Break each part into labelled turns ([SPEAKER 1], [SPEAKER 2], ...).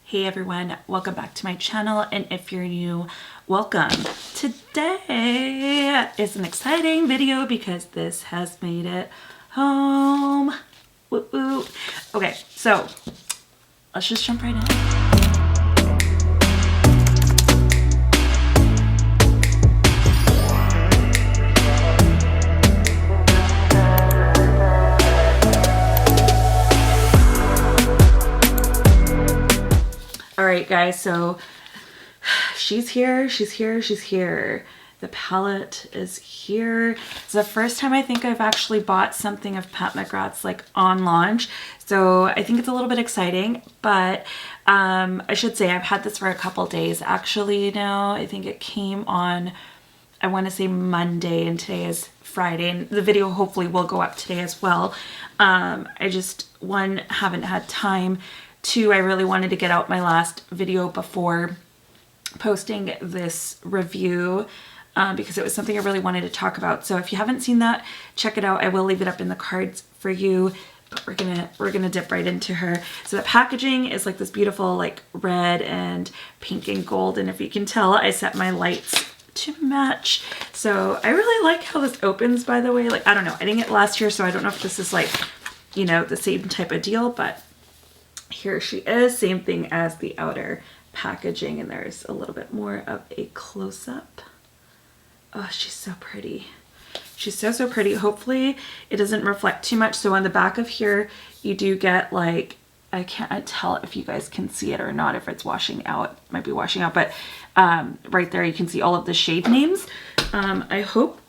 [SPEAKER 1] Hey everyone, welcome back to my channel, and if you're new, welcome. Today is an exciting video because this has made it home. Woo woo. Okay, so let's just jump right in. Alright guys, so she's here. The palette is here. It's the first time I think I've actually bought something of Pat McGrath's like on launch. So I think it's a little bit exciting, but I should say I've had this for a couple days actually now. I think it came on, I want to say Monday, and today is Friday, and the video hopefully will go up today as well. I just, one, haven't had time. Two, I really wanted to get out my last video before posting this review because it was something I really wanted to talk about. So if you haven't seen that, check it out. I will leave it up in the cards for you, but we're gonna dip right into her. So the packaging is like this beautiful like red and pink and gold, and if you can tell, I set my lights to match. So I really like how this opens, by the way. Like, I don't know, I didn't get it last year, so I don't know if this is like, you know, the same type of deal, but here she is, same thing as the outer packaging, and there's a little bit more of a close-up. Oh, she's so pretty. She's so pretty. Hopefully it doesn't reflect too much. So on the back of here, you do get like, I can't tell if you guys can see it or not, if it's washing out. It might be washing out, but right there you can see all of the shade names. I hope,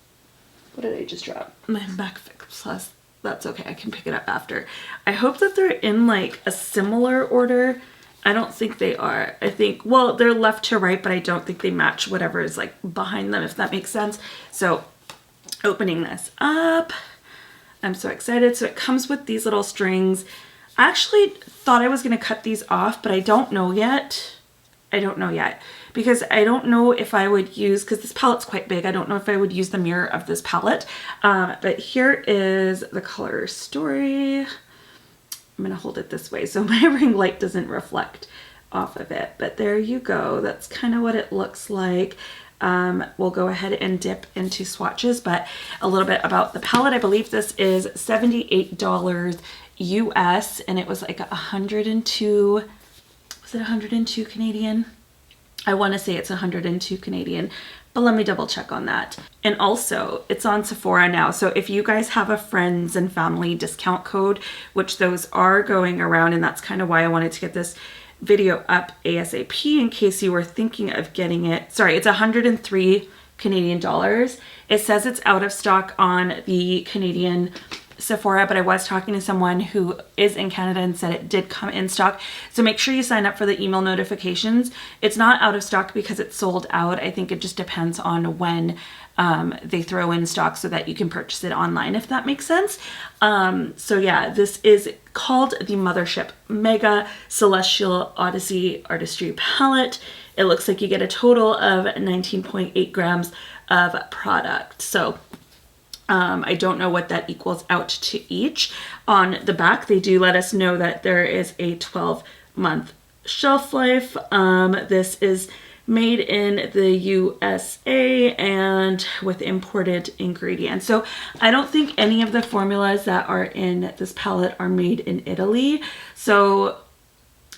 [SPEAKER 1] what did I just drop? My Mcgrath Plus. That's okay, I can pick it up after. I hope that they're in like a similar order. I don't think they are. I think, well, they're left to right, but I don't think they match whatever is like behind them, if that makes sense. So opening this up, I'm so excited. So it comes with these little strings. I actually thought I was gonna cut these off, but I don't know yet. Because I don't know if I would use, because this palette's quite big, I don't know if I would use the mirror of this palette. But here is the color story. I'm gonna hold it this way so my ring light doesn't reflect off of it, but there you go. That's kind of what it looks like. We'll go ahead and dip into swatches, but a little bit about the palette. I believe this is $78 US, and it was like 102, was it 102 Canadian? I want to say it's 102 Canadian, but let me double check on that. And also, it's on Sephora now, so if you guys have a friends and family discount code, which those are going around, and that's kind of why I wanted to get this video up ASAP in case you were thinking of getting it. Sorry, it's 103 Canadian dollars. It says it's out of stock on the Canadian Sephora, but I was talking to someone who is in Canada and said it did come in stock. So make sure you sign up for the email notifications. It's not out of stock because it's sold out. I think it just depends on when they throw in stock so that you can purchase it online, if that makes sense. So yeah, this is called the Mothership Mega Celestial Odyssey Artistry Palette. It looks like you get a total of 19.8 grams of product. So I don't know what that equals out to each. On the back, they do let us know that there is a 12-month shelf life. This is made in the USA and with imported ingredients. So I don't think any of the formulas that are in this palette are made in Italy. So,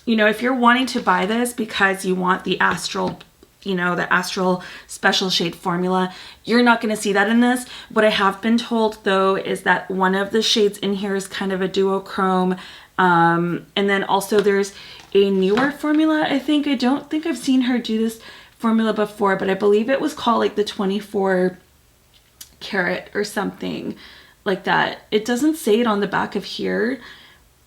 [SPEAKER 1] you know, if you're wanting to buy this because you want the astral, you know, the astral special shade formula, you're not going to see that in this. What I have been told though is that one of the shades in here is kind of a duochrome, and then also there's a newer formula. I don't think I've seen her do this formula before, but I believe it was called like the 24 karat or something like that. It doesn't say it on the back of here,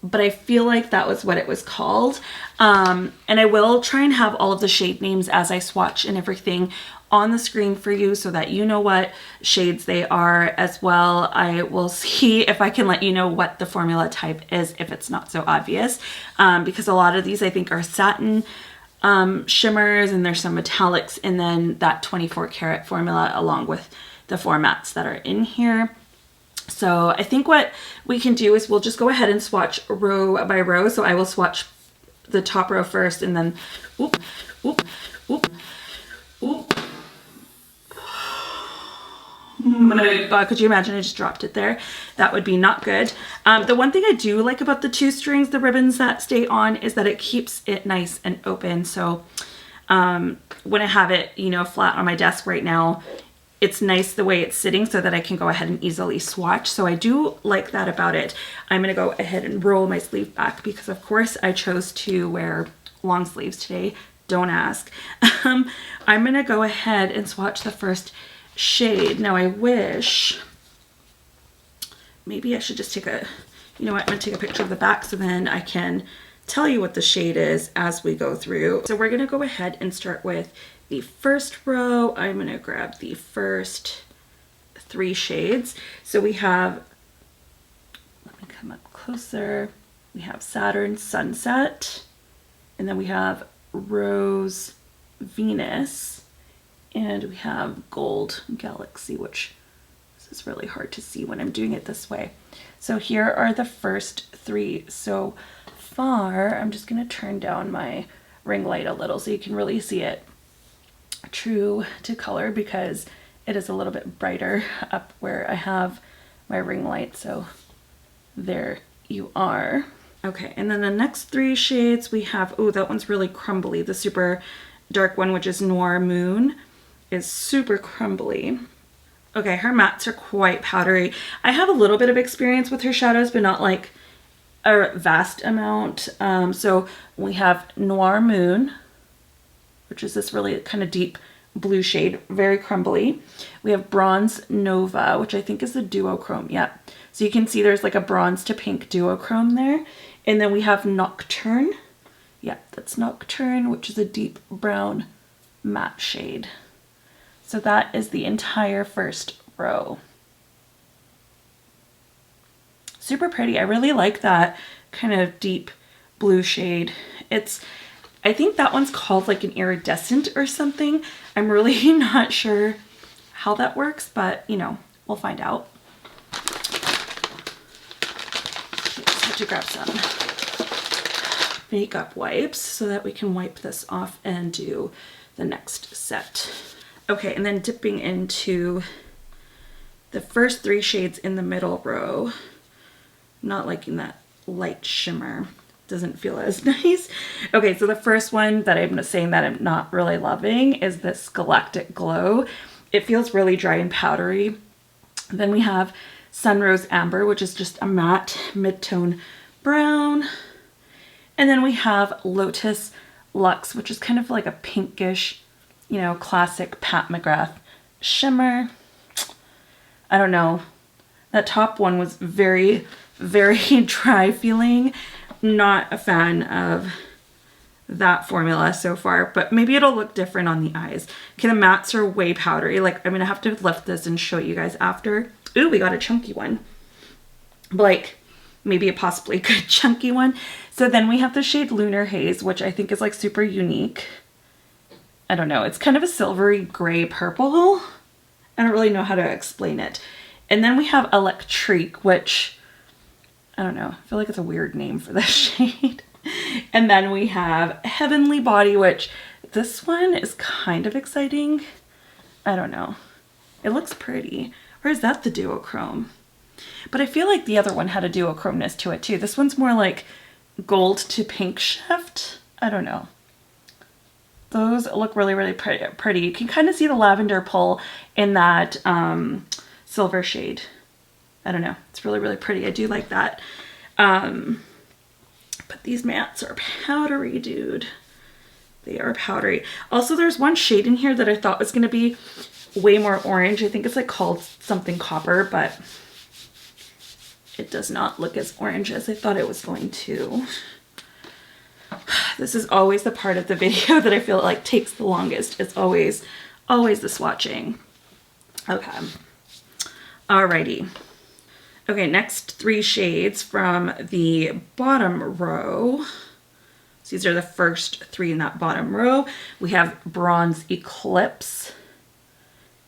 [SPEAKER 1] but I feel like that was what it was called. And I will try and have all of the shade names as I swatch and everything on the screen for you so that you know what shades they are as well. I will see if I can let you know what the formula type is if it's not so obvious, because a lot of these I think are satin shimmers, and there's some metallics, and then that 24 karat formula along with the formats that are in here. So I think what we can do is we'll just go ahead and swatch row by row. So I will swatch the top row first, and then oop, oop, oop, oop. Oh my God, could you imagine I just dropped it there? That would be not good. The one thing I do like about the 2 strings, the ribbons that stay on, is that it keeps it nice and open. So when I have it, you know, flat on my desk right now, it's nice the way it's sitting so that I can go ahead and easily swatch. So I do like that about it. I'm going to go ahead and roll my sleeve back because of course I chose to wear long sleeves today. Don't ask. I'm going to go ahead and swatch the first shade. Now I wish, maybe I should just take a, you know what, I'm going to take a picture of the back so then I can tell you what the shade is as we go through. So we're going to go ahead and start with the first row. I'm going to grab the first 3 shades. So we have, let me come up closer, we have Saturn Sunset, and then we have Rose Venus, and we have Gold Galaxy, which this is really hard to see when I'm doing it this way. So here are the first 3 so far. I'm just going to turn down my ring light a little so you can really see it true to color because it is a little bit brighter up where I have my ring light. So there you are. Okay, and then the next 3 shades we have, oh, that one's really crumbly. The super dark one, which is Noir Moon, is super crumbly. Okay, her mattes are quite powdery. I have a little bit of experience with her shadows, but not like a vast amount. So we have Noir Moon, which is this really kind of deep blue shade, very crumbly. We have Bronze Nova, which I think is the duochrome. Yep. So you can see there's like a bronze to pink duochrome there. And then we have Nocturne. Yep, that's Nocturne, which is a deep brown matte shade. So that is the entire first row. Super pretty. I really like that kind of deep blue shade. It's, I think that one's called like an iridescent or something. I'm really not sure how that works, but you know, we'll find out. Just have to grab some makeup wipes so that we can wipe this off and do the next set. Okay, and then dipping into the first 3 shades in the middle row. Not liking that light shimmer. Doesn't feel as nice. Okay, so the first one that I'm saying that I'm not really loving is this Galactic Glow. It feels really dry and powdery. Then we have Sunrose Amber, which is just a matte mid-tone brown. And then we have Lotus Luxe, which is kind of like a pinkish, you know, classic Pat McGrath shimmer. I don't know. That top one was very, very dry feeling. Not a fan of that formula so far, but maybe it'll look different on the eyes. Okay, the mattes are way powdery. Like, I'm gonna have to lift this and show you guys after. Ooh, we got a chunky one. Like, maybe a possibly good chunky one. So then we have the shade Lunar Haze, which I think is like super unique. I don't know, it's kind of a silvery gray purple. I don't really know how to explain it. And then we have Electrique, which, I don't know, I feel like it's a weird name for this shade. And then we have Heavenly Body, which this one is kind of exciting. I don't know. It looks pretty. Or is that the duochrome? But I feel like the other one had a duochromeness to it too. This one's more like gold to pink shift. I don't know. Those look really, really pretty. You can kind of see the lavender pull in that silver shade. I don't know. It's really, really pretty. I do like that. But these mattes are powdery, dude. They are powdery. Also, there's one shade in here that I thought was going to be way more orange. I think it's like called something copper, but it does not look as orange as I thought it was going to. This is always the part of the video that I feel like takes the longest. It's always the swatching. Okay. Alrighty. Okay, next 3 shades from the bottom row. So these are the first 3 in that bottom row. We have Bronze Eclipse.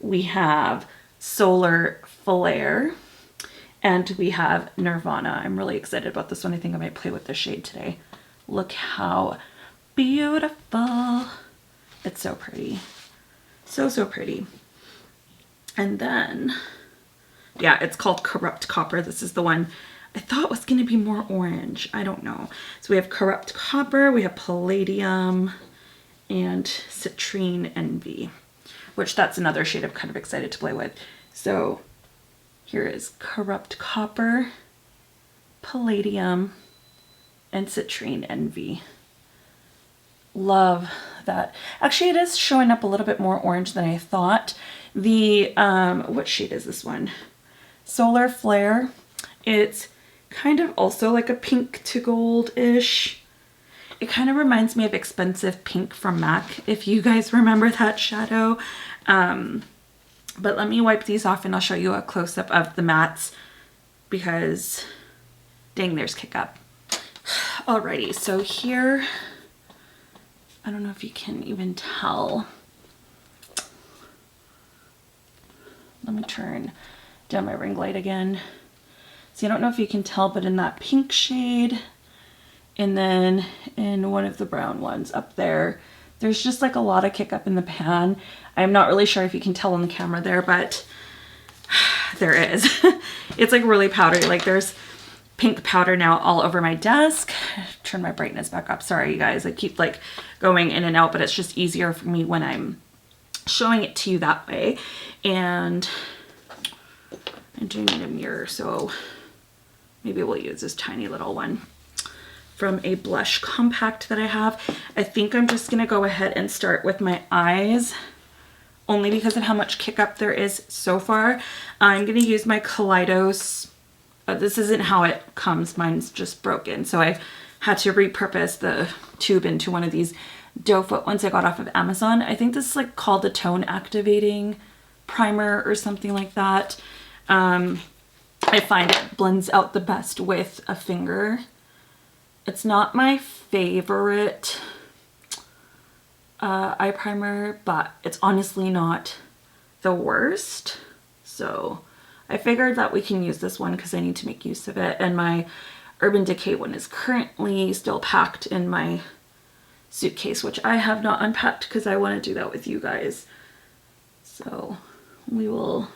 [SPEAKER 1] We have Solar Flare. And we have Nirvana. I'm really excited about this one. I think I might play with this shade today. Look how beautiful. It's so pretty. So, so pretty. And then, yeah, it's called Corrupt Copper. This is the one I thought was going to be more orange. I don't know. So we have Corrupt Copper, we have Palladium, and Citrine Envy, which that's another shade I'm kind of excited to play with. So here is Corrupt Copper, Palladium, and Citrine Envy. Love that. Actually, it is showing up a little bit more orange than I thought. The, what shade is this one? Solar Flare. It's kind of also like a pink to gold-ish. It kind of reminds me of Expensive Pink from MAC, if you guys remember that shadow. But let me wipe these off and I'll show you a close-up of the mattes because, dang, there's Kick Up. Alrighty, so here, I don't know if you can even tell. Let me turn down my ring light again. See, I don't know if you can tell, but in that pink shade and then in one of the brown ones up there, there's just like a lot of Kick Up in the pan. I'm not really sure if you can tell on the camera there, but there is. It's like really powdery. Like there's pink powder now all over my desk. Turn my brightness back up. Sorry, you guys. I keep like going in and out, but it's just easier for me when I'm showing it to you that way. And I do need a mirror, so maybe we'll use this tiny little one from a blush compact that I have. I think I'm just gonna go ahead and start with my eyes, only because of how much Kick Up there is so far. I'm gonna use my Kaleidos. This isn't how it comes, mine's just broken. So I had to repurpose the tube into one of these doe foot ones I got off of Amazon. I think this is like called the Tone Activating Primer or something like that. I find it blends out the best with a finger. It's not my favorite eye primer, but it's honestly not the worst. So I figured that we can use this one because I need to make use of it. And my Urban Decay one is currently still packed in my suitcase, which I have not unpacked because I want to do that with you guys. So we will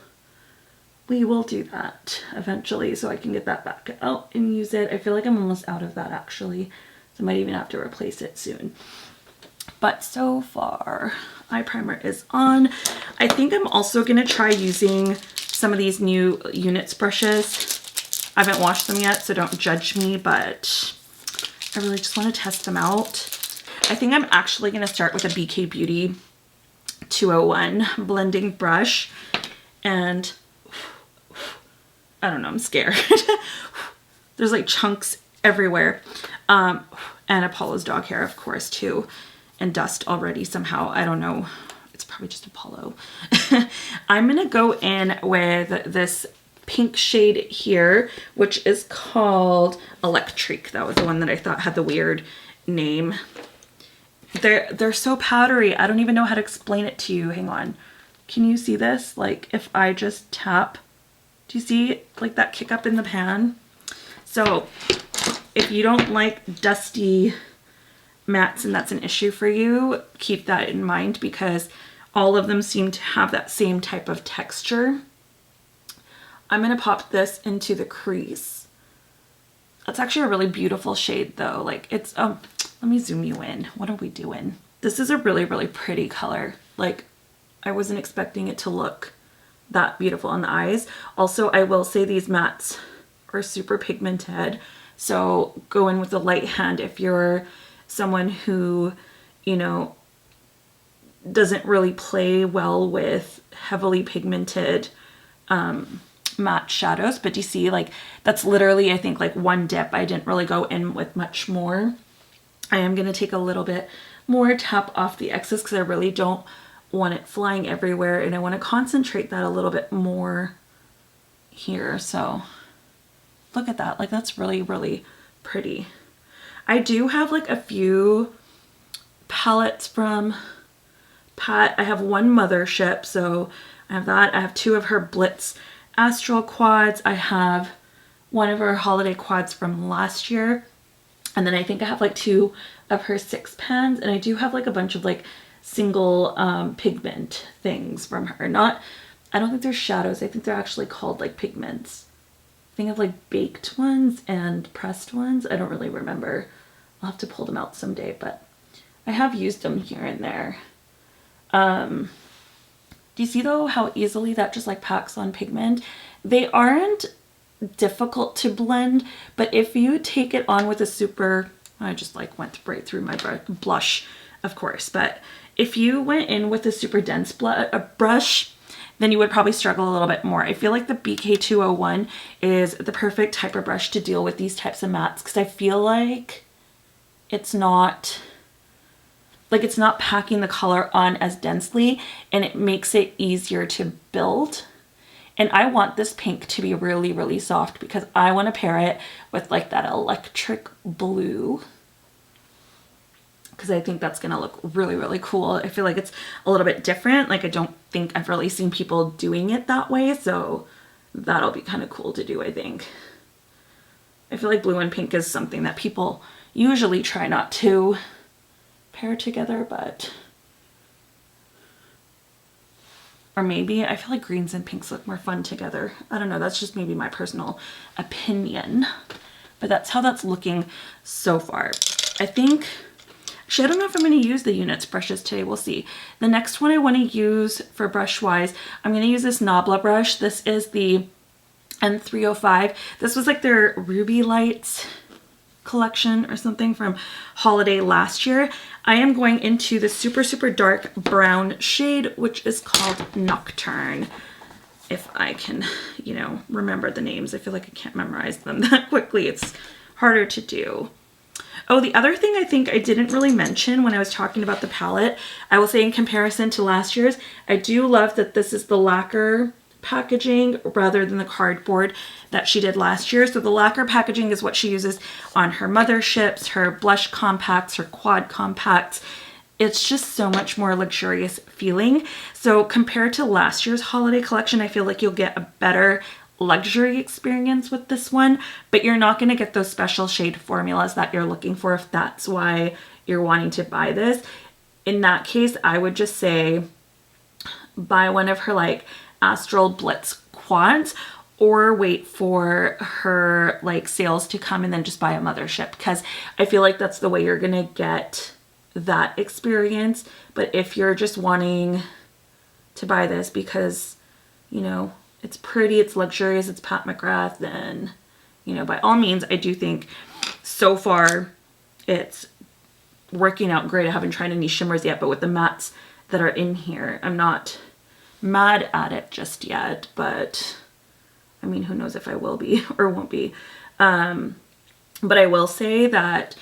[SPEAKER 1] do that eventually so I can get that back out and use it. I feel like I'm almost out of that actually, so I might even have to replace it soon. But so far, eye primer is on. I think I'm also going to try using some of these new Units brushes. I haven't washed them yet, so don't judge me, but I really just want to test them out. I think I'm actually going to start with a BK Beauty 201 blending brush, and I don't know, I'm scared. There's like chunks everywhere. And Apollo's dog hair, of course, too. And dust already somehow. I don't know. It's probably just Apollo. I'm going to go in with this pink shade here, which is called Electric. That was the one that I thought had the weird name. They're so powdery. I don't even know how to explain it to you. Hang on. Can you see this? Like if I just tap, do you see like that Kick Up in the pan? So if you don't like dusty mattes and that's an issue for you, keep that in mind because all of them seem to have that same type of texture. I'm going to pop this into the crease. That's actually a really beautiful shade though. Like it's, let me zoom you in. What are we doing? This is a really, really pretty color. Like I wasn't expecting it to look that beautiful on the eyes. Also, I will say these mattes are super pigmented. So go in with a light hand if you're someone who, you know, doesn't really play well with heavily pigmented matte shadows. But you see, like that's literally, I think, like one dip. I didn't really go in with much more. I am going to take a little bit more, tap off the excess because I really don't want it flying everywhere, and I want to concentrate that a little bit more here. So look at that. Like that's really, really pretty. I do have like a few palettes from Pat. I have one Mothership, so I have that. I have two of her Blitz Astral quads. I have one of her holiday quads from last year. And then I think I have like 2 of her 6 pans, and I do have like a bunch of like single pigment things from her. I don't think they're shadows. I think they're actually called like pigments. I think I have like baked ones and pressed ones. I don't really remember. I'll have to pull them out someday, but I have used them here and there. Do you see though how easily that just like packs on pigment? They aren't difficult to blend, but if you take it on with a super, I just like went right through my blush, of course, but if you went in with a super dense brush, then you would probably struggle a little bit more. I feel like the BK201 is the perfect type of brush to deal with these types of mattes, because I feel like it's not packing the color on as densely, and it makes it easier to build. And I want this pink to be really, really soft because I want to pair it with like that electric blue, because I think that's going to look really, really cool. I feel like it's a little bit different. Like I don't think I've really seen people doing it that way. So that'll be kind of cool to do, I think. I feel like blue and pink is something that people usually try not to pair together, but, or maybe I feel like greens and pinks look more fun together. I don't know. That's just maybe my personal opinion, but that's how that's looking so far. I think, actually, I don't know if I'm going to use the Units brushes today. We'll see. The next one I want to use for brush wise, I'm going to use this Nabla brush. This is the N305. This was like their Ruby Lights collection or something from holiday last year. I am going into the super, super dark brown shade, which is called Nocturne. If I can, you know, remember the names. I feel like I can't memorize them that quickly. It's harder to do. Oh, the other thing I think I didn't really mention when I was talking about the palette, I will say in comparison to last year's, I do love that this is the lacquer packaging rather than the cardboard that she did last year. So the lacquer packaging is what she uses on her motherships, her blush compacts, her quad compacts. It's just so much more luxurious feeling. So compared to last year's holiday collection, I feel like you'll get a better luxury experience with this one, but you're not going to get those special shade formulas that you're looking for if that's why you're wanting to buy this. In that case, I would just say buy one of her like Astral Blitz quads, or wait for her like sales to come and then just buy a mothership, because I feel like that's the way you're gonna get that experience. But if you're just wanting to buy this because, you know, it's pretty, it's luxurious, it's Pat McGrath, then, you know, by all means, I do think so far it's working out great. I haven't tried any shimmers yet, but with the mattes that are in here, I'm not mad at it just yet, but I mean, who knows if I will be or won't be. But I will say that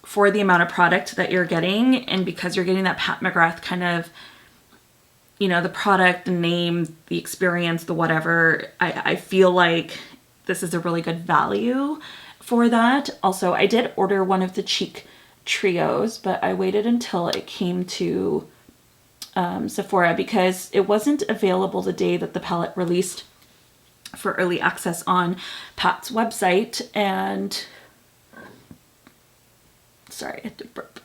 [SPEAKER 1] for the amount of product that you're getting, and because you're getting that Pat McGrath kind of, you know, the product, the name, the experience, the whatever, I feel like this is a really good value for that. Also, I did order one of the cheek trios, but I waited until it came to Sephora because it wasn't available the day that the palette released for early access on Pat's website. And sorry, I had to burp.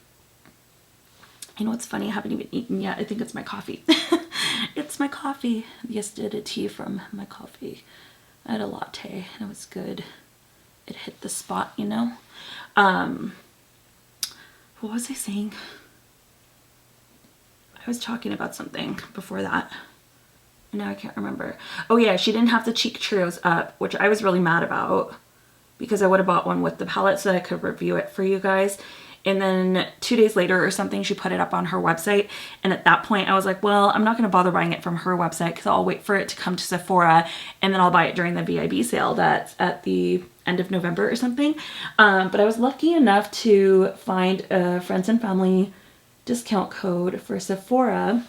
[SPEAKER 1] You know what's funny? I haven't even eaten yet. I think it's my coffee. It's my coffee. Yes, did a tea from my coffee. I had a latte and it was good. It hit the spot, you know. What was I saying? I was talking about something before that. Now I can't remember. Oh yeah, she didn't have the cheek trios up, which I was really mad about because I would have bought one with the palette so that I could review it for you guys. And then 2 days later or something, she put it up on her website. And at that point I was like, well, I'm not going to bother buying it from her website because I'll wait for it to come to Sephora and then I'll buy it during the VIB sale that's at the end of November or something. But I was lucky enough to find a friends and family discount code for Sephora.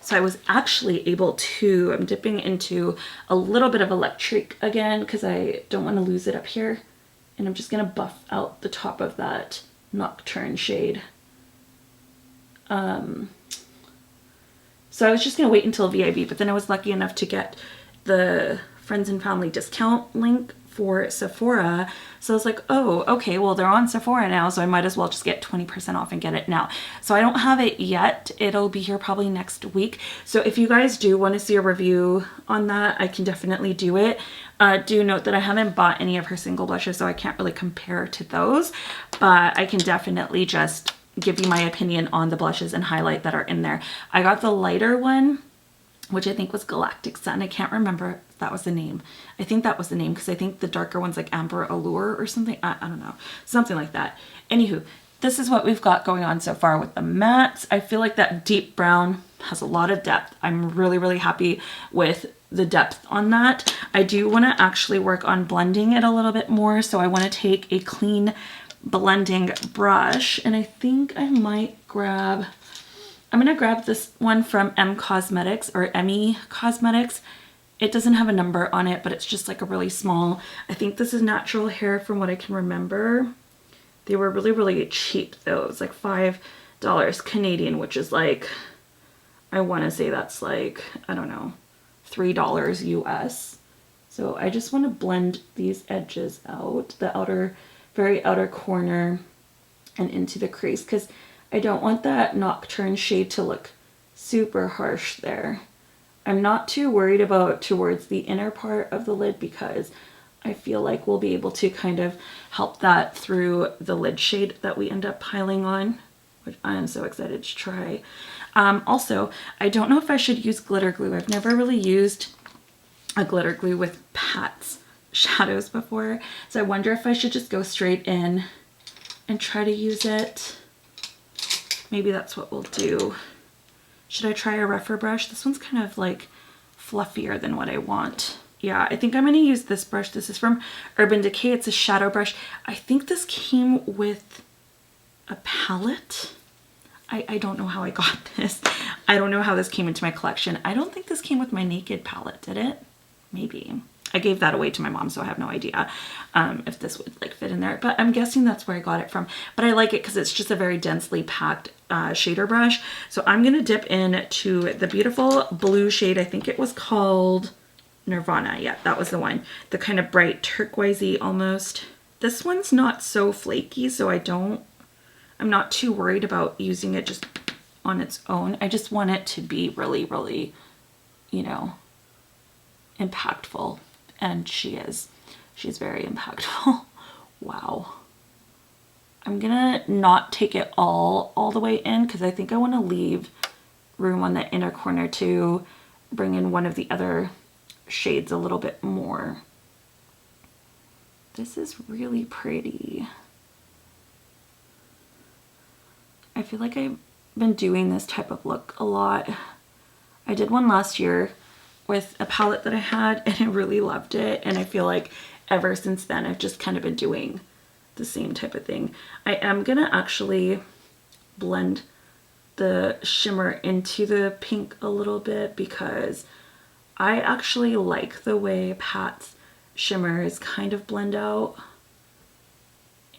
[SPEAKER 1] So I was actually able to, I'm dipping into a little bit of electric again because I don't want to lose it up here. And I'm just going to buff out the top of that Nocturne shade. So I was just going to wait until VIB, but then I was lucky enough to get the friends and family discount link for Sephora. So I was like, oh, okay, well, they're on Sephora now, so I might as well just get 20% off and get it now. So I don't have it yet. It'll be here probably next week. So if you guys do want to see a review on that, I can definitely do it. Do note that I haven't bought any of her single blushes, so I can't really compare to those, but I can definitely just give you my opinion on the blushes and highlight that are in there. I got the lighter one, which I think was Galactic Sun. I can't remember if that was the name. I think that was the name because I think the darker one's like Amber Allure or something. I don't know. Something like that. Anywho, this is what we've got going on so far with the mattes. I feel like that deep brown has a lot of depth. I'm really, really happy with the depth on that. I do want to actually work on blending it a little bit more. So I want to take a clean blending brush, and I think I might grab, I'm going to grab this one from M Cosmetics or Emmy Cosmetics. It doesn't have a number on it, but it's just like a really small, I think this is natural hair from what I can remember. They were really, really cheap though. It was like $5 Canadian, which is like, I want to say that's like, I don't know, $3 US. So I just want to blend these edges out, the outer, very outer corner and into the crease, because I don't want that nocturne shade to look super harsh there. I'm not too worried about towards the inner part of the lid because I feel like we'll be able to kind of help that through the lid shade that we end up piling on, which I am so excited to try. Also, I don't know if I should use glitter glue. I've never really used a glitter glue with Pat's shadows before, so I wonder if I should just go straight in and try to use it. Maybe that's what we'll do. Should I try a rougher brush? This one's kind of like fluffier than what I want. Yeah, I think I'm going to use this brush. This is from Urban Decay. It's a shadow brush. I think this came with a palette. I don't know how I got this. I don't know how this came into my collection. I don't think this came with my Naked palette, did it? Maybe. I gave that away to my mom, so I have no idea if this would like fit in there, but I'm guessing that's where I got it from. But I like it because it's just a very densely packed shader brush. So I'm going to dip into the beautiful blue shade. I think it was called Nirvana. Yeah, that was the one. The kind of bright turquoisey almost. This one's not so flaky, so I'm not too worried about using it just on its own. I just want it to be really, really, you know, impactful. And she's very impactful. Wow. I'm gonna not take it all the way in because I think I want to leave room on the inner corner to bring in one of the other shades a little bit more. This is really pretty. I feel like I've been doing this type of look a lot. I did one last year with a palette that I had and I really loved it, and I feel like ever since then I've just kind of been doing the same type of thing. I am gonna actually blend the shimmer into the pink a little bit because I actually like the way Pat's shimmers kind of blend out,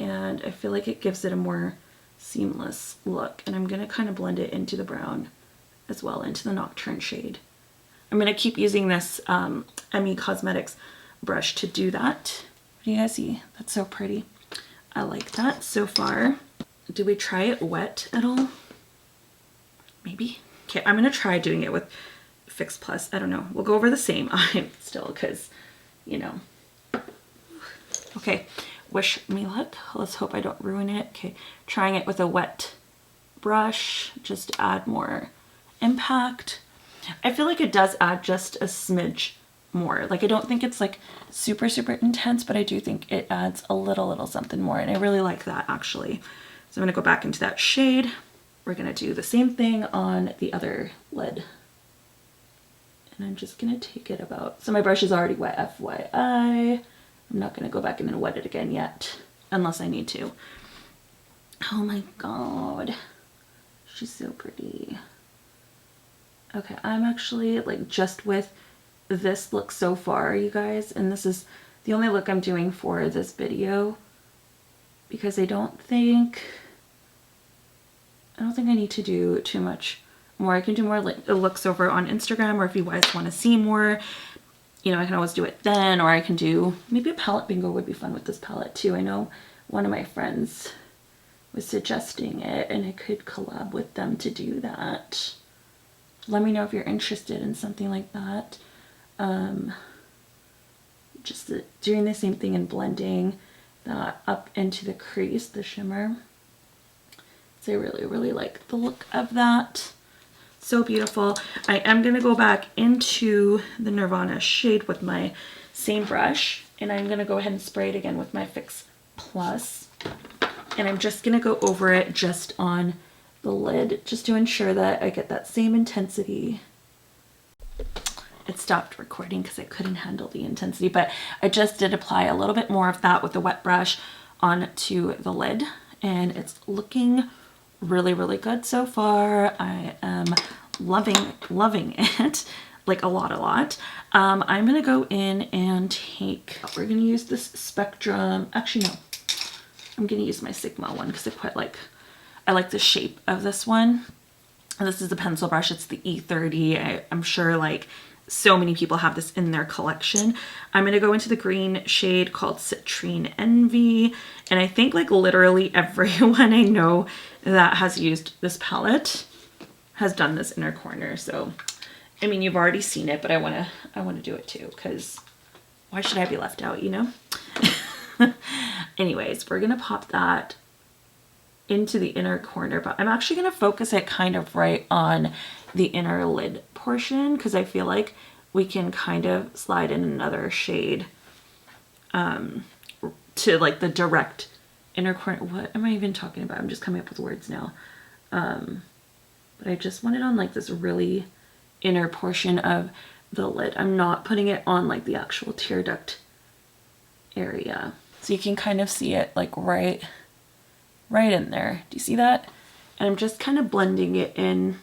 [SPEAKER 1] and I feel like it gives it a more seamless look. And I'm gonna kind of blend it into the brown as well, into the Nocturne shade. I'm going to keep using this Emmy Cosmetics brush to do that. What do you guys see? That's so pretty. I like that so far. Do we try it wet at all? Maybe. Okay, I'm going to try doing it with Fix Plus. I don't know. We'll go over the same eye still because, you know. Okay, wish me luck. Let's hope I don't ruin it. Okay, trying it with a wet brush just to add more impact. I feel like it does add just a smidge more. Like I don't think it's like super, super intense, but I do think it adds a little something more, and I really like that actually. So I'm going to go back into that shade. We're going to do the same thing on the other lid. And I'm just going to take it about, so my brush is already wet, FYI. I'm not going to go back in and wet it again yet, unless I need to. Oh my god. She's so pretty. Okay, I'm actually like just with this look so far, you guys, and this is the only look I'm doing for this video because I don't think I need to do too much more. I can do more like looks over on Instagram, or if you guys want to see more, you know, I can always do it then, or I can do, maybe a palette bingo would be fun with this palette too. I know one of my friends was suggesting it, and I could collab with them to do that. Let me know if you're interested in something like that. Just doing the same thing and blending that up into the crease, the shimmer. So I really, really like the look of that. So beautiful. I am going to go back into the Nirvana shade with my same brush, and I'm going to go ahead and spray it again with my Fix Plus. And I'm just going to go over it just on the lid, just to ensure that I get that same intensity. It stopped recording because I couldn't handle the intensity, but I just did apply a little bit more of that with the wet brush onto the lid, and it's looking really, really good so far. I am loving it, like a lot. I'm gonna go in and take, we're gonna use this Spectrum, actually no, I'm gonna use my Sigma one because I like the shape of this one. And this is a pencil brush, it's the E30. I'm sure like so many people have this in their collection. I'm gonna go into the green shade called Citrine Envy, and I think like literally everyone I know that has used this palette has done this inner corner. So I mean, you've already seen it, but I wanna do it too, because why should I be left out, you know? Anyways, we're gonna pop that into the inner corner, but I'm actually gonna focus it kind of right on the inner lid portion, because I feel like we can kind of slide in another shade to like the direct inner corner. What am I even talking about? I'm just coming up with words now. But I just want it on like this really inner portion of the lid. I'm not putting it on like the actual tear duct area. So you can kind of see it like right in there. Do you see that? And I'm just kind of blending it in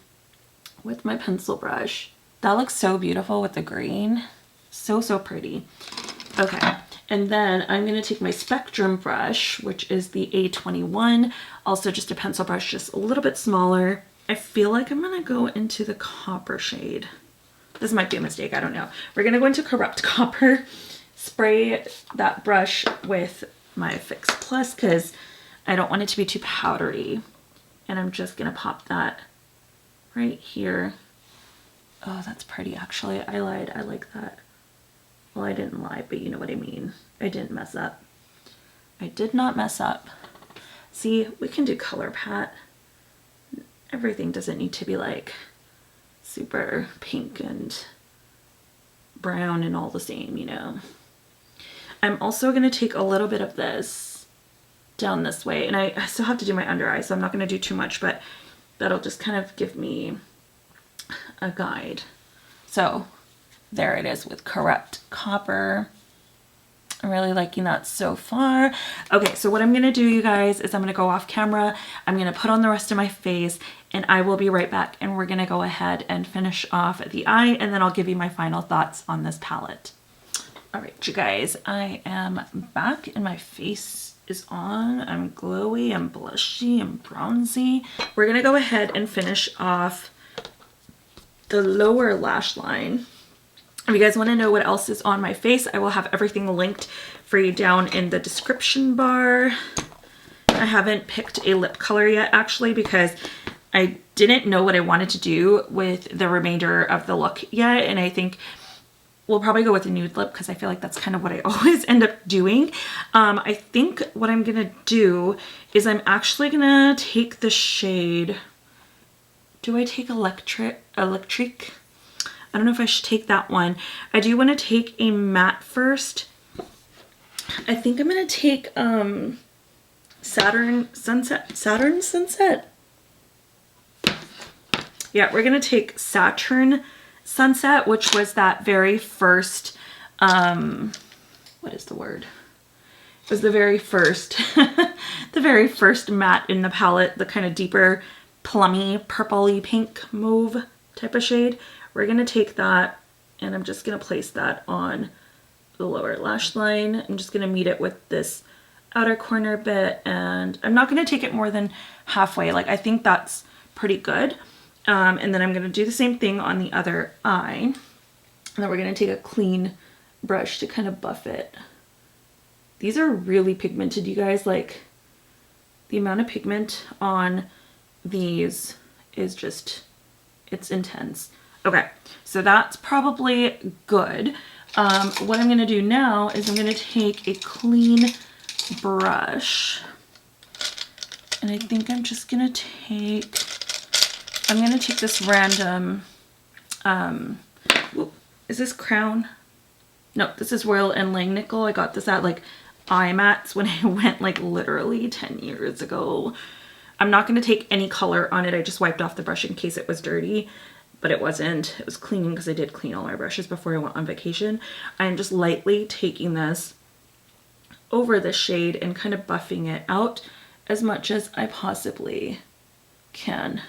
[SPEAKER 1] with my pencil brush. That looks so beautiful with the green. So pretty. Okay, and then I'm going to take my Spectrum brush, which is the A21, also just a pencil brush, just a little bit smaller. I feel like I'm going to go into the copper shade. This might be a mistake, I don't know. We're going to go into Corrupt Copper, spray that brush with my Fix Plus because I don't want it to be too powdery. And I'm just going to pop that right here. Oh, that's pretty actually. I lied. I like that. Well, I didn't lie, but you know what I mean. I didn't mess up. I did not mess up. See, we can do color pat. Everything doesn't need to be like super pink and brown and all the same, you know. I'm also going to take a little bit of this down this way, and I still have to do my under eye, so I'm not going to do too much, but that'll just kind of give me a guide. So there it is with Corrupt Copper. I'm really liking that so far. Okay, so what I'm gonna do, you guys, is I'm gonna go off camera. I'm gonna put on the rest of my face, and I will be right back, and we're gonna go ahead and finish off the eye, and then I'll give you my final thoughts on this palette. All right, you guys, I am back, and my face is on. I'm glowy, I'm blushy, I'm bronzy. We're gonna go ahead and finish off the lower lash line. If you guys want to know what else is on my face, I will have everything linked for you down in the description bar. I haven't picked a lip color yet, actually, because I didn't know what I wanted to do with the remainder of the look yet, and I think we'll probably go with a nude lip because I feel like that's kind of what I always end up doing. I think what I'm gonna do is I'm actually gonna take the shade, do I take Electric? I don't know if I should take that one. I do want to take a matte first. I think I'm going to take Saturn Sunset. Yeah, we're going to take Saturn Sunset, which was that very first, what is the word? It was the very first, the very first matte in the palette, the kind of deeper plummy, purpley pink mauve type of shade. We're going to take that, and I'm just going to place that on the lower lash line. I'm just going to meet it with this outer corner bit, and I'm not going to take it more than halfway. Like, I think that's pretty good. And then I'm going to do the same thing on the other eye. And then we're going to take a clean brush to kind of buff it. These are really pigmented, you guys. Like, the amount of pigment on these is just, it's intense. Okay, so that's probably good. What I'm gonna do now is I'm gonna take a clean brush, and I think I'm just gonna take, this random, is this Crown? No, this is Royal and Langnickel. I got this at like IMATS when I went like literally 10 years ago. I'm not going to take any color on it. I just wiped off the brush in case it was dirty, but it wasn't. It was clean because I did clean all my brushes before I went on vacation. I'm just lightly taking this over the shade and kind of buffing it out as much as I possibly can.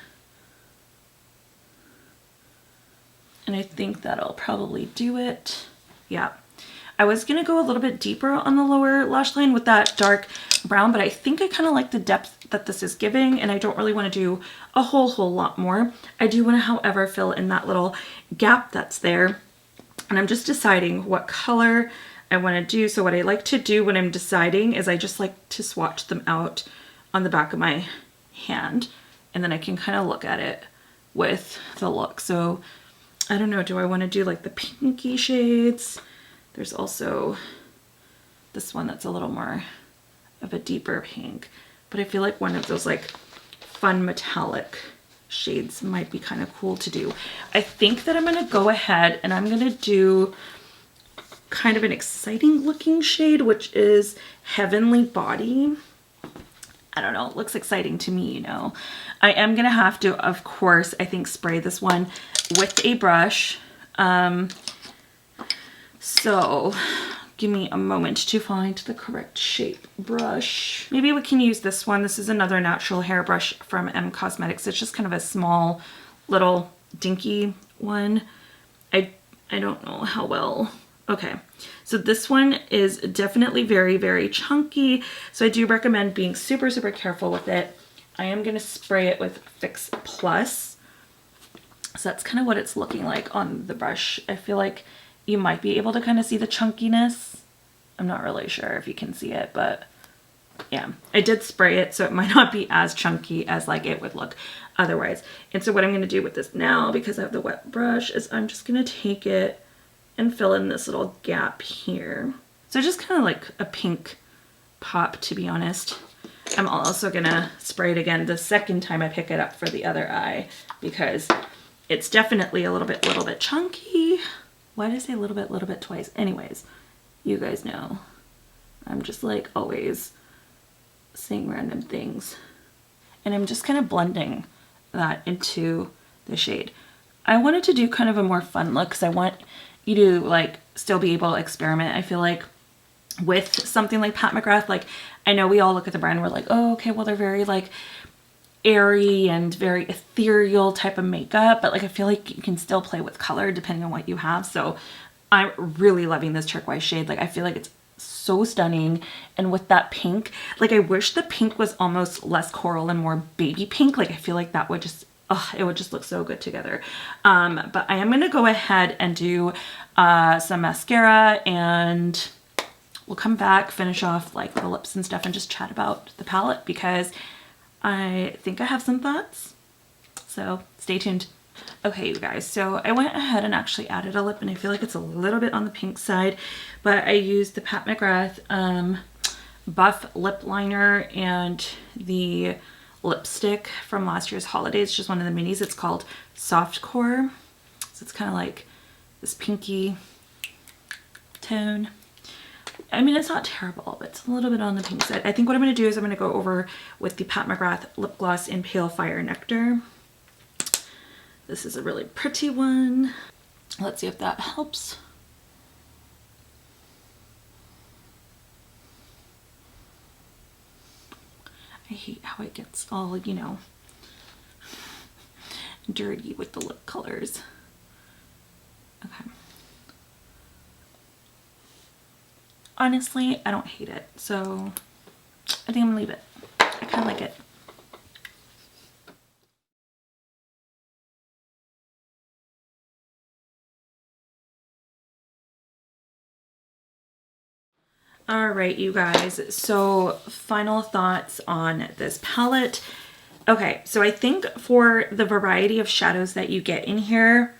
[SPEAKER 1] And I think that'll probably do it. Yeah. I was going to go a little bit deeper on the lower lash line with that dark brown, but I think I kind of like the depth that this is giving, and I don't really want to do a whole lot more. I do want to, however, fill in that little gap that's there. And I'm just deciding what color I want to do. So what I like to do when I'm deciding is I just like to swatch them out on the back of my hand, and then I can kind of look at it with the look. So I don't know, do I want to do like the pinky shades? There's also this one that's a little more of a deeper pink, but I feel like one of those like fun metallic shades might be kind of cool to do. I think that I'm going to go ahead and I'm going to do kind of an exciting looking shade, which is Heavenly Body. I don't know, it looks exciting to me, you know. I am going to have to, of course, I think spray this one with a brush. So give me a moment to find the correct shape brush. Maybe we can use this one. This is another natural hair brush from M Cosmetics. It's just kind of a small little dinky one. I don't know how well. Okay, so this one is definitely very chunky. So I do recommend being super careful with it. I am going to spray it with Fix Plus. So that's kind of what it's looking like on the brush. I feel like you might be able to kind of see the chunkiness. I'm not really sure if you can see it, but yeah, I did spray it, so it might not be as chunky as like it would look otherwise. And so what I'm going to do with this now, because I have the wet brush, is I'm just going to take it and fill in this little gap here. So just kind of like a pink pop, to be honest. I'm also going to spray it again the second time I pick it up for the other eye, because it's definitely a little bit chunky. Why did I say a little bit twice? Anyways, you guys know I'm just like always saying random things. And I'm just kind of blending that into the shade. I wanted to do kind of a more fun look because I want you to like still be able to experiment. I feel like with something like Pat McGrath, like I know we all look at the brand and we're like, oh, okay, well, they're very like airy and very ethereal type of makeup, but like I feel like you can still play with color depending on what you have. So I'm really loving this turquoise shade. Like I feel like it's so stunning, and with that pink, like I wish the pink was almost less coral and more baby pink. Like I feel like that would just, it would just look so good together. But I am going to go ahead and do some mascara, and we'll come back, finish off like the lips and stuff, and just chat about the palette because I think I have some thoughts. So stay tuned. Okay, you guys, so I went ahead and actually added a lip, and I feel like it's a little bit on the pink side, but I used the Pat McGrath Buff Lip Liner and the lipstick from last year's holidays, just one of the minis. It's called Softcore. So it's kind of like this pinky tone. I mean, it's not terrible, but it's a little bit on the pink side. I think what I'm going to do is I'm going to go over with the Pat McGrath Lip Gloss in Pale Fire Nectar. This is a really pretty one. Let's see if that helps. I hate how it gets all, you know, dirty with the lip colors. Okay. Honestly, I don't hate it, so I think I'm gonna leave it. I kind of like it. All right, you guys. So final thoughts on this palette. Okay, so I think for the variety of shadows that you get in here,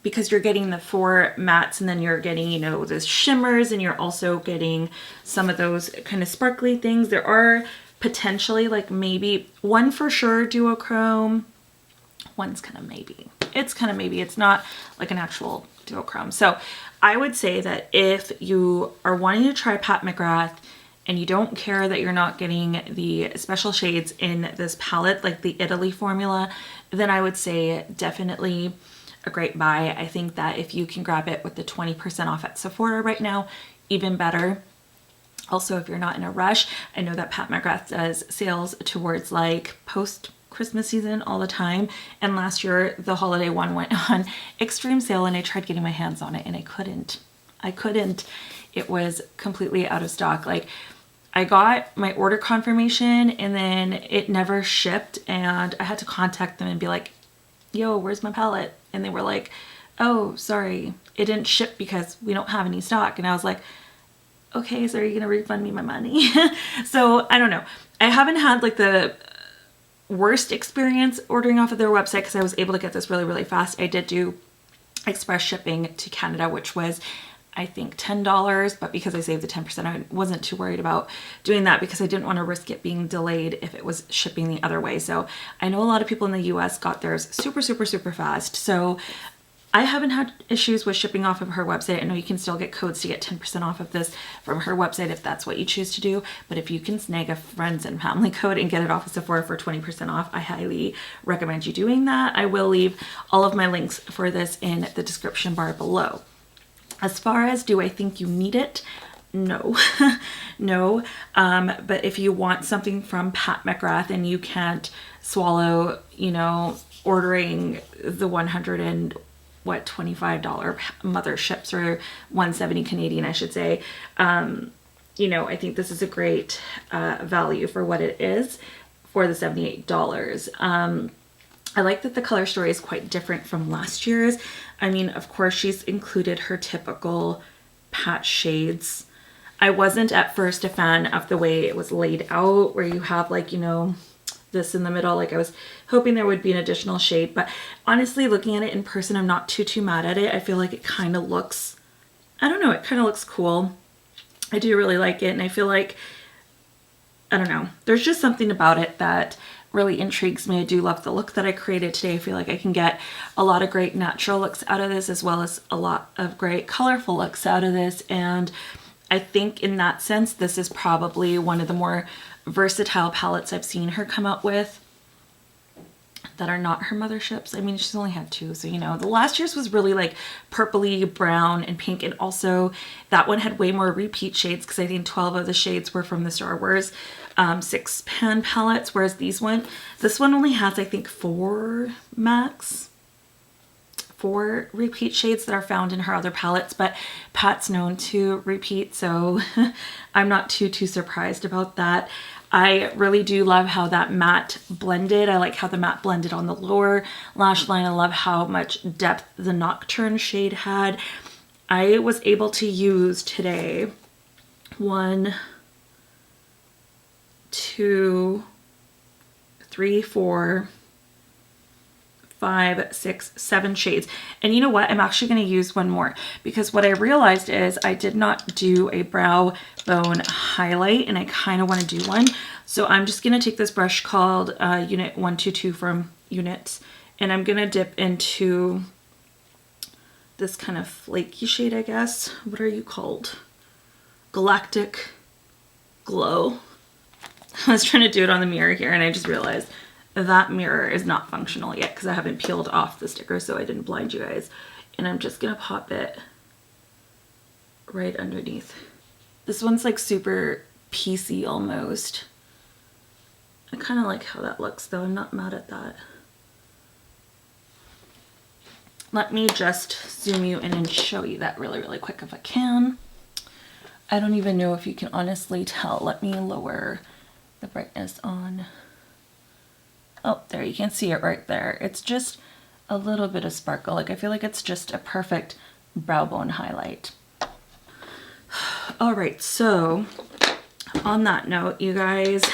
[SPEAKER 1] because you're getting the 4 mattes and then you're getting, you know, those shimmers, and you're also getting some of those kind of sparkly things. There are potentially like maybe one for sure duochrome. One's kind of maybe. It's kind of maybe. It's not like an actual duochrome. So I would say that if you are wanting to try Pat McGrath and you don't care that you're not getting the special shades in this palette, like the Italy formula, then I would say definitely a great buy. I think that if you can grab it with the 20% off at Sephora right now, even better. Also, if you're not in a rush, I know that Pat McGrath does sales towards like post Christmas season all the time, and last year the holiday one went on extreme sale and I tried getting my hands on it and I couldn't. It was completely out of stock. Like, I got my order confirmation and then it never shipped, and I had to contact them and be like, yo, where's my palette? And they were like, oh, sorry, it didn't ship because we don't have any stock. And I was like, okay, so are you gonna refund me my money? So I don't know. I haven't had like the worst experience ordering off of their website because I was able to get this really, really fast. I did do express shipping to Canada, which was I think $10, but because I saved the 10%, I wasn't too worried about doing that because I didn't want to risk it being delayed if it was shipping the other way. So I know a lot of people in the US got theirs super, super, super fast. So I haven't had issues with shipping off of her website. I know you can still get codes to get 10% off of this from her website if that's what you choose to do. But if you can snag a friends and family code and get it off of Sephora for 20% off, I highly recommend you doing that. I will leave all of my links for this in the description bar below. As far as do I think you need it? No, no. But if you want something from Pat McGrath and you can't swallow, you know, ordering the $125 mother ships, or 170 Canadian, I should say, you know, I think this is a great value for what it is for the $78. I like that the color story is quite different from last year's. I mean, of course, she's included her typical Pat shades. I wasn't at first a fan of the way it was laid out, where you have like, you know, this in the middle. Like, I was hoping there would be an additional shade, but honestly, looking at it in person, I'm not too mad at it. I feel like it kind of looks, I don't know, it kind of looks cool. I do really like it, and I feel like, I don't know, there's just something about it that really intrigues me. I do love the look that I created today. I feel like I can get a lot of great natural looks out of this, as well as a lot of great colorful looks out of this. And I think in that sense, this is probably one of the more versatile palettes I've seen her come out with that are not her motherships. I mean, she's only had 2, so you know, the last year's was really like purpley, brown, and pink, and also that one had way more repeat shades because I think 12 of the shades were from the Star Wars 6-pan palettes, whereas this one only has, I think, 4 max. 4 repeat shades that are found in her other palettes, but Pat's known to repeat, so I'm not too surprised about that. I really do love how that matte blended. I like how the matte blended on the lower lash line. I love how much depth the Nocturne shade had. I was able to use today 1, 2, 3, 4, 5, 6, 7 shades. And you know what? I'm actually going to use one more, because what I realized is I did not do a brow bone highlight, and I kind of want to do one. So I'm just going to take this brush called Unit 122 from Units, and I'm going to dip into this kind of flaky shade, I guess. What are you called? Galactic Glow. I was trying to do it on the mirror here, and I just realized that mirror is not functional yet because I haven't peeled off the sticker, so I didn't blind you guys. And I'm just gonna pop it right underneath. This one's like super piecey almost. I kind of like how that looks though. I'm not mad at that. Let me just zoom you in and show you that really, really quick if I can. I don't even know if you can honestly tell. Let me lower the brightness on. Oh, there, you can see it right there. It's just a little bit of sparkle. Like, I feel like it's just a perfect brow bone highlight. All right, so on that note, you guys,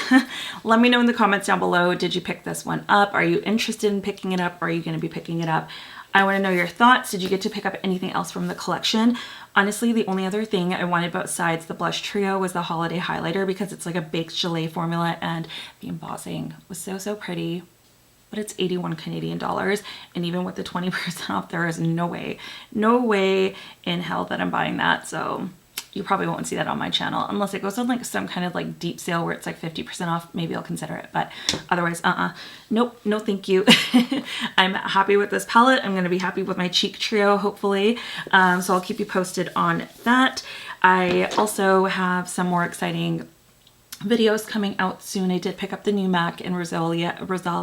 [SPEAKER 1] let me know in the comments down below, did you pick this one up? Are you interested in picking it up? Are you going to be picking it up? I want to know your thoughts. Did you get to pick up anything else from the collection? Honestly, the only other thing I wanted besides the blush trio was the holiday highlighter, because it's like a baked gelée formula and the embossing was so pretty. But it's 81 Canadian dollars, and even with the 20% off, there is no way in hell that I'm buying that. So you probably won't see that on my channel unless it goes on like some kind of like deep sale where it's like 50% off. Maybe I'll consider it, but otherwise, nope, no thank you. I'm happy with this palette. I'm gonna be happy with my cheek trio, hopefully. So I'll keep you posted on that. I also have some more exciting videos coming out soon. I did pick up the new MAC and Rosalia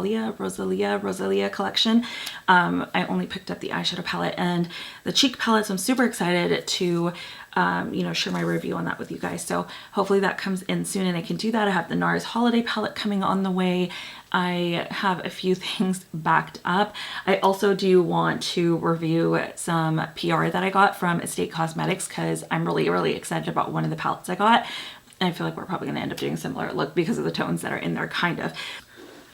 [SPEAKER 1] collection. I only picked up the eyeshadow palette and the cheek palette, so I'm super excited to you know, share my review on that with you guys. So hopefully that comes in soon and I can do that. I have the NARS holiday palette coming on the way. I have a few things backed up. I also do want to review some PR that I got from Estate Cosmetics, because I'm really excited about one of the palettes I got. And I feel like we're probably going to end up doing a similar look because of the tones that are in there, kind of.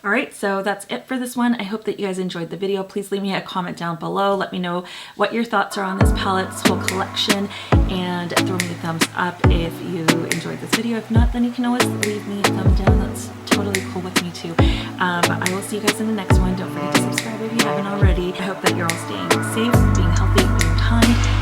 [SPEAKER 1] All right, so that's it for this one. I hope that you guys enjoyed the video. Please leave me a comment down below. Let me know what your thoughts are on this palette, this whole collection, and throw me a thumbs up if you enjoyed this video. If not, then you can always leave me a thumb down. That's totally cool with me too. I will see you guys in the next one. Don't forget to subscribe if you haven't already. I hope that you're all staying safe, being healthy, being kind.